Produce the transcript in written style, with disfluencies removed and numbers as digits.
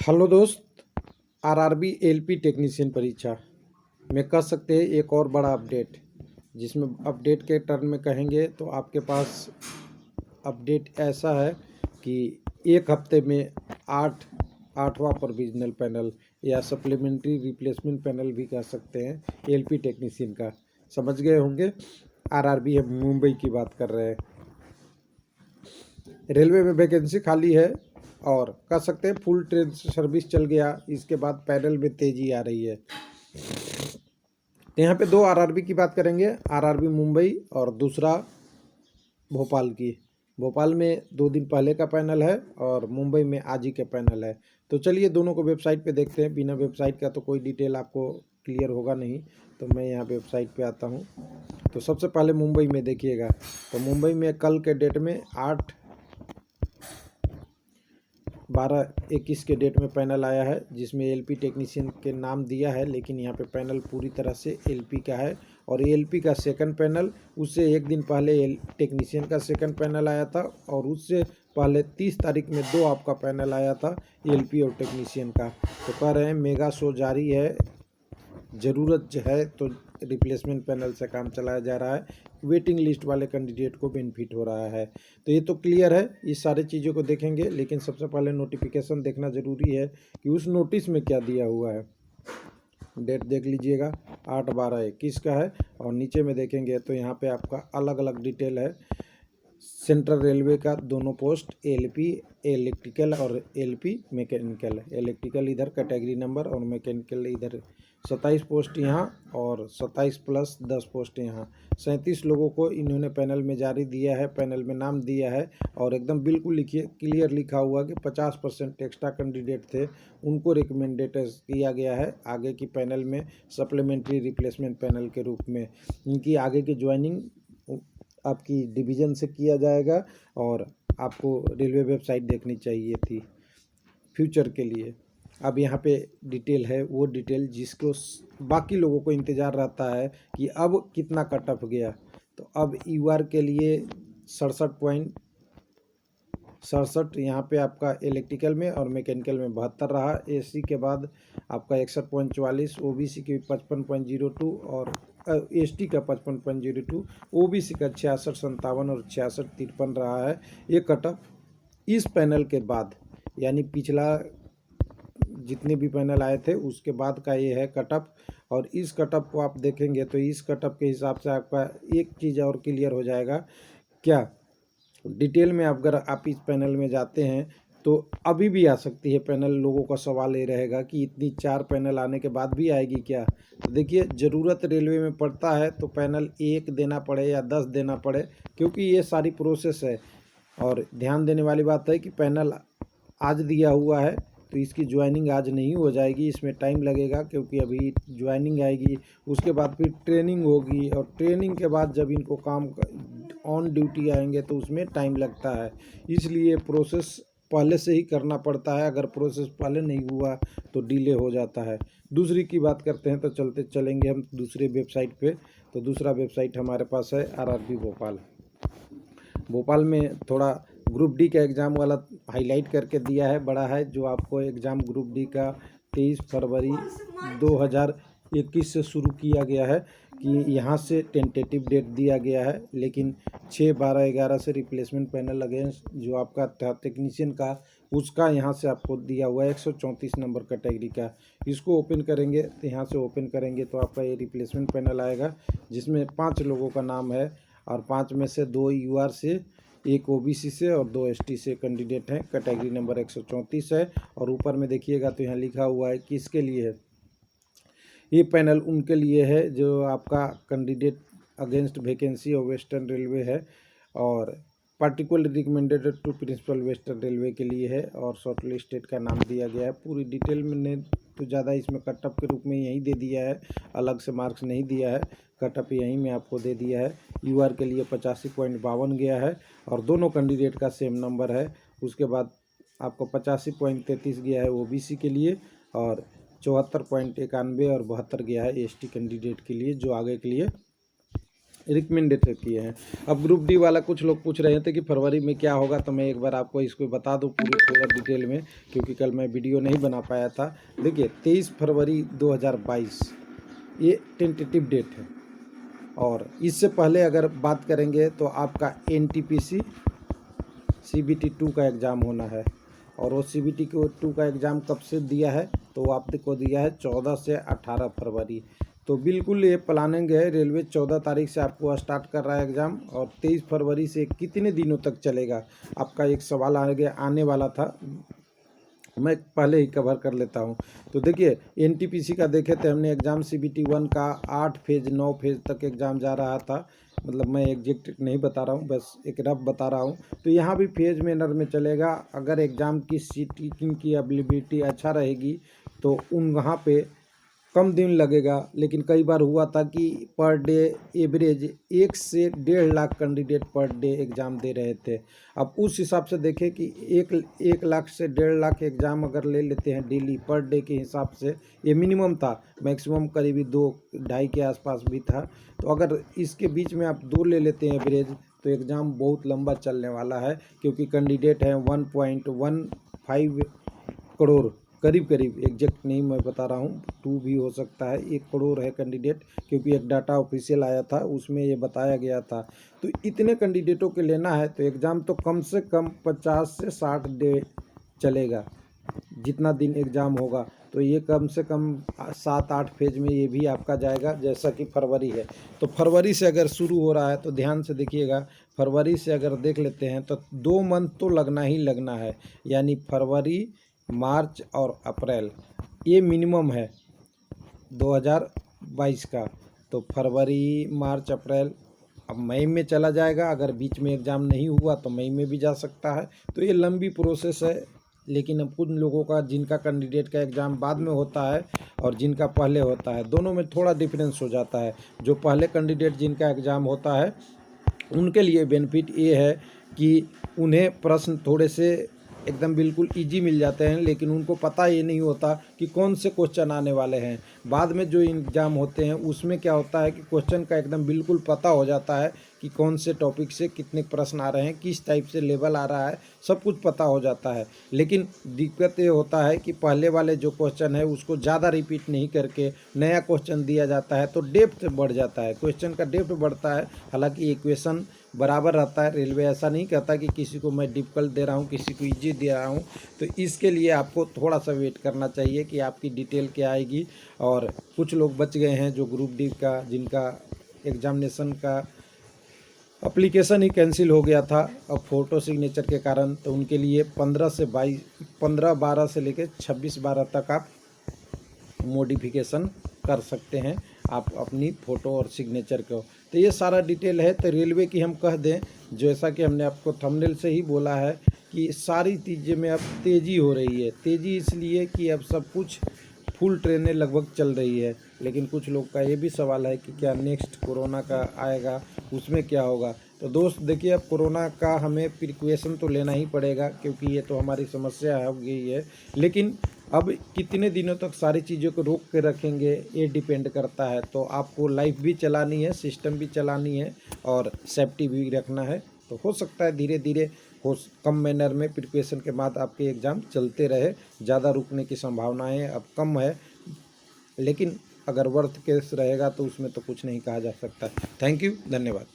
Hello दोस्त। RRB LP technician परीक्षा में कह सकते हैं एक और बड़ा अपडेट, जिसमें अपडेट के टर्म में कहेंगे तो आपके पास अपडेट ऐसा है कि एक हफ्ते में आठवां प्रोविजनल पैनल या सप्लीमेंट्री रिप्लेसमेंट पैनल भी कह सकते हैं एलपी टेक्नीशियन का, समझ गए होंगे। आरआरबी हम मुंबई की बात कर रहे हैं। रेलवे में वैकेंसी खाली है और कह सकते हैं फुल ट्रेन सर्विस चल गया। इसके बाद पैनल में तेजी आ रही है। तो यहाँ पे दो आरआरबी की बात करेंगे, आरआरबी मुंबई और दूसरा भोपाल की। भोपाल में 2 दिन पहले का पैनल है और मुंबई में आज ही का पैनल है। तो चलिए दोनों को वेबसाइट पे देखते हैं। बिना वेबसाइट का तो कोई डिटेल आपको क्लियर होगा नहीं, तो मैं यहाँ वेबसाइट पे आता हूँ। तो सबसे पहले मुंबई में देखिएगा, तो मुंबई में कल के डेट में 8/12/21 के डेट में पैनल आया है, जिसमें एलपी टेक्नीशियन के नाम दिया है, लेकिन यहाँ पे पैनल पूरी तरह से एलपी का है। और एलपी का सेकंड पैनल, उससे एक दिन पहले टेक्नीशियन का सेकंड पैनल आया था और उससे पहले 30 तारीख में 2 आपका पैनल आया था एलपी और टेक्नीशियन का। तो कह रहे हैं मेगा शो जारी है, ज़रूरत है तो रिप्लेसमेंट पैनल से काम चलाया जा रहा है। वेटिंग लिस्ट वाले कैंडिडेट को बेनिफिट हो रहा है। तो ये तो क्लियर है, इस सारी चीज़ों को देखेंगे, लेकिन सबसे पहले नोटिफिकेशन देखना ज़रूरी है कि उस नोटिस में क्या दिया हुआ है। डेट देख लीजिएगा, 8/12/21 का है। और नीचे में देखेंगे तो यहाँ पे आपका अलग अलग डिटेल है। सेंट्रल रेलवे का दोनों पोस्ट, एलपी इलेक्ट्रिकल और एलपी मैकेनिकल। इलेक्ट्रिकल इधर कैटेगरी नंबर और मैकेनिकल इधर। 27 पोस्ट यहाँ और 27 प्लस 10 पोस्ट यहाँ। 37 लोगों को इन्होंने पैनल में जारी दिया है, पैनल में नाम दिया है। और एकदम बिल्कुल लिखिए, क्लियर लिखा हुआ कि 50% एक्स्ट्रा कैंडिडेट थे, उनको रिकमेंडेड किया गया है आगे की पैनल में सप्लीमेंट्री रिप्लेसमेंट पैनल के रूप में। इनकी आगे की ज्वाइनिंग आपकी डिवीज़न से किया जाएगा और आपको रेलवे वेबसाइट देखनी चाहिए थी फ्यूचर के लिए। अब यहाँ पे डिटेल है, वो डिटेल जिसको बाकी लोगों को इंतज़ार रहता है कि अब कितना कट ऑफ गया। तो अब यूआर के लिए 67 यहाँ पे आपका इलेक्ट्रिकल में और मैकेनिकल में 72 रहा। एसी के बाद आपका 61.44, ओबीसी के 55.02 और एसटी का 55.02, ओबीसी का 66-57 और 66-53 रहा है ये कट ऑफ इस पैनल के बाद। यानी पिछला जितने भी पैनल आए थे उसके बाद का ये है कट ऑफ। और इस कट ऑफ को आप देखेंगे तो इस कट ऑफ के हिसाब से आपका एक चीज़ और क्लियर हो जाएगा। क्या डिटेल में अगर आप इस पैनल में जाते हैं तो अभी भी आ सकती है पैनल। लोगों का सवाल ये रहेगा कि इतनी 4 पैनल आने के बाद भी आएगी क्या। तो देखिए, ज़रूरत रेलवे में पड़ता है तो पैनल 1 देना पड़े या 10 देना पड़े, क्योंकि ये सारी प्रोसेस है। और ध्यान देने वाली बात है कि पैनल आज दिया हुआ है तो इसकी ज्वाइनिंग आज नहीं हो जाएगी, इसमें टाइम लगेगा, क्योंकि अभी ज्वाइनिंग आएगी, उसके बाद फिर ट्रेनिंग होगी और ट्रेनिंग के बाद जब इनको काम ऑन ड्यूटी आएंगे तो उसमें टाइम लगता है। इसलिए प्रोसेस पहले से ही करना पड़ता है, अगर प्रोसेस पहले नहीं हुआ तो डिले हो जाता है। दूसरी की बात करते हैं तो चलेंगे हम दूसरे वेबसाइट पे। तो दूसरा वेबसाइट हमारे पास है आरआरबी भोपाल। भोपाल में थोड़ा ग्रुप डी का एग्ज़ाम वाला हाईलाइट करके दिया है, बड़ा है, जो आपको एग्ज़ाम ग्रुप डी का 23 फरवरी 2021 से शुरू किया गया है कि यहाँ से टेंटेटिव डेट दिया गया है, लेकिन 6/12/11 से रिप्लेसमेंट पैनल अगेंस्ट जो आपका था टेक्नीशियन का, उसका यहाँ से आपको दिया हुआ है 134 नंबर कैटेगरी का। इसको ओपन करेंगे तो यहाँ से ओपन करेंगे तो आपका ये रिप्लेसमेंट पैनल आएगा, जिसमें 5 लोगों का नाम है और 5 में से 2 यूआर से, 1 ओबीसी से और 2 एसटी से कैंडिडेट हैं। कैटेगरी नंबर 134 है। और ऊपर में देखिएगा तो यहाँ लिखा हुआ है किसके लिए है ये पैनल। उनके लिए है जो आपका कैंडिडेट अगेंस्ट वैकेंसी और वेस्टर्न रेलवे है, और particular recommended to principal western railway के लिए है। और शॉर्ट लिस्टेड का नाम दिया गया है। पूरी डिटेल मैंने तो ज़्यादा इसमें कट ऑफ के रूप में यहीं दे दिया है, अलग से मार्क्स नहीं दिया है, कट ऑफ यहीं में आपको दे दिया है। यूआर के लिए 85.52 गया है और दोनों कैंडिडेट का सेम नंबर है। उसके बाद आपको 85.33 गया है ओबीसी के लिए और 74.91 और 72 गया है एसटी कैंडिडेट के लिए, जो आगे के लिए रिकमेंडेड किए हैं। अब ग्रुप डी वाला कुछ लोग पूछ रहे थे कि फरवरी में क्या होगा, तो मैं एक बार आपको इसको बता दूं पूरी थोड़ा डिटेल में, क्योंकि कल मैं वीडियो नहीं बना पाया था। देखिए 23 फरवरी 2022 ये टेंटेटिव डेट है, और इससे पहले अगर बात करेंगे तो आपका NTPC CBT 2 का एग्ज़ाम होना है। और वो CBT 2 का एग्ज़ाम कब से दिया है, तो वो आपको दिया है 14 से 18 फरवरी। तो बिल्कुल ये प्लानिंग है, रेलवे 14 तारीख से आपको स्टार्ट कर रहा है एग्ज़ाम, और 23 फरवरी से कितने दिनों तक चलेगा, आपका एक सवाल आने वाला था, मैं पहले ही कवर कर लेता हूं। तो देखिए NTPC का देखे तो हमने एग्ज़ाम CBT 1 का 8 फेज 9 फेज तक एग्ज़ाम जा रहा था, मतलब मैं एग्जैक्ट नहीं बता रहा हूं, बस एक रफ बता रहा हूं। तो यहाँ भी फेज मैनर में चलेगा। अगर एग्ज़ाम की सीटिंग की एबिलिटी अच्छा रहेगी तो वहाँ पे कम दिन लगेगा, लेकिन कई बार हुआ था कि पर डे एवरेज 1 से 1.5 lakh candidate per day exam दे रहे थे। अब उस हिसाब से देखें कि 1 लाख से 1.5 लाख एग्ज़ाम अगर ले लेते हैं डेली पर डे के हिसाब से, ये मिनिमम था, मैक्सिमम करीबी 2-2.5 के आसपास भी था। तो अगर इसके बीच में आप 2 ले लेते हैं एवरेज, तो एग्ज़ाम बहुत लंबा चलने वाला है, क्योंकि कैंडिडेट हैं 1.15 करोड़, करीब करीब, एग्जैक्ट नहीं मैं बता रहा हूँ, 2 भी हो सकता है, 1 करोड़ है कैंडिडेट, क्योंकि एक डाटा ऑफिशियल आया था उसमें ये बताया गया था। तो इतने कैंडिडेटों के लेना है तो एग्ज़ाम तो कम से कम 50 से 60 डे चलेगा, जितना दिन एग्ज़ाम होगा। तो ये कम से कम 7-8 फेज में ये भी आपका जाएगा, जैसा कि फरवरी है। तो फरवरी से अगर शुरू हो रहा है तो ध्यान से देखिएगा, फरवरी से अगर देख लेते हैं तो 2 मंथ तो लगना ही लगना है, यानी फरवरी, मार्च और अप्रैल, ये मिनिमम है 2022 का। तो फरवरी, मार्च, अप्रैल, अब मई में चला जाएगा, अगर बीच में एग्ज़ाम नहीं हुआ तो मई में भी जा सकता है। तो ये लंबी प्रोसेस है, लेकिन अब कुछ लोगों का, जिनका कैंडिडेट का एग्ज़ाम बाद में होता है और जिनका पहले होता है, दोनों में थोड़ा डिफरेंस हो जाता है। जो पहले कैंडिडेट जिनका एग्ज़ाम होता है उनके लिए बेनिफिट ये है कि उन्हें प्रश्न थोड़े से एकदम बिल्कुल इजी मिल जाते हैं, लेकिन उनको पता ये नहीं होता कि कौन से क्वेश्चन आने वाले हैं। बाद में जो एग्ज़ाम होते हैं उसमें क्या होता है कि क्वेश्चन का एकदम बिल्कुल पता हो जाता है कि कौन से टॉपिक से कितने प्रश्न आ रहे हैं, किस टाइप से लेवल आ रहा है, सब कुछ पता हो जाता है। लेकिन दिक्कत ये होता है कि पहले वाले जो क्वेश्चन है उसको ज़्यादा रिपीट नहीं करके नया क्वेश्चन दिया जाता है, तो डेप्थ बढ़ जाता है, क्वेश्चन का डेप्थ बढ़ता है। हालांकि इक्वेशन बराबर रहता है, रेलवे ऐसा नहीं कहता कि किसी को मैं डिफ़िकल्ट दे रहा हूँ, किसी को ईजी दे रहा हूँ। तो इसके लिए आपको थोड़ा सा वेट करना चाहिए कि आपकी डिटेल क्या आएगी। और कुछ लोग बच गए हैं जो ग्रुप डी का, जिनका एग्जामिनेशन का एप्लीकेशन ही कैंसिल हो गया था अब फ़ोटो सिग्नेचर के कारण, तो उनके लिए 15/12 से लेकर 26/12 तक आप मॉडिफिकेशन कर सकते हैं आप अपनी फ़ोटो और सिग्नेचर को। तो ये सारा डिटेल है। तो रेलवे की हम कह दें, जैसा कि हमने आपको थंबनेल से ही बोला है कि सारी चीज़ें में अब तेज़ी हो रही है। तेज़ी इसलिए कि अब सब कुछ फुल ट्रेनें लगभग चल रही है, लेकिन कुछ लोग का ये भी सवाल है कि क्या नेक्स्ट कोरोना का आएगा, उसमें क्या होगा। तो दोस्त देखिए, अब कोरोना का हमें प्रिकॉशन तो लेना ही पड़ेगा, क्योंकि ये तो हमारी समस्या हो गई है। लेकिन अब कितने दिनों तक सारी चीज़ों को रोक के रखेंगे ये डिपेंड करता है। तो आपको लाइफ भी चलानी है, सिस्टम भी चलानी है और सेफ्टी भी रखना है। तो हो सकता है धीरे धीरे हो कम मैनर में प्रिपरेशन के बाद आपके एग्ज़ाम चलते रहे। ज़्यादा रुकने की संभावनाएं अब कम है, लेकिन अगर वर्थ केस रहेगा तो उसमें तो कुछ नहीं कहा जा सकता। थैंक यू, धन्यवाद।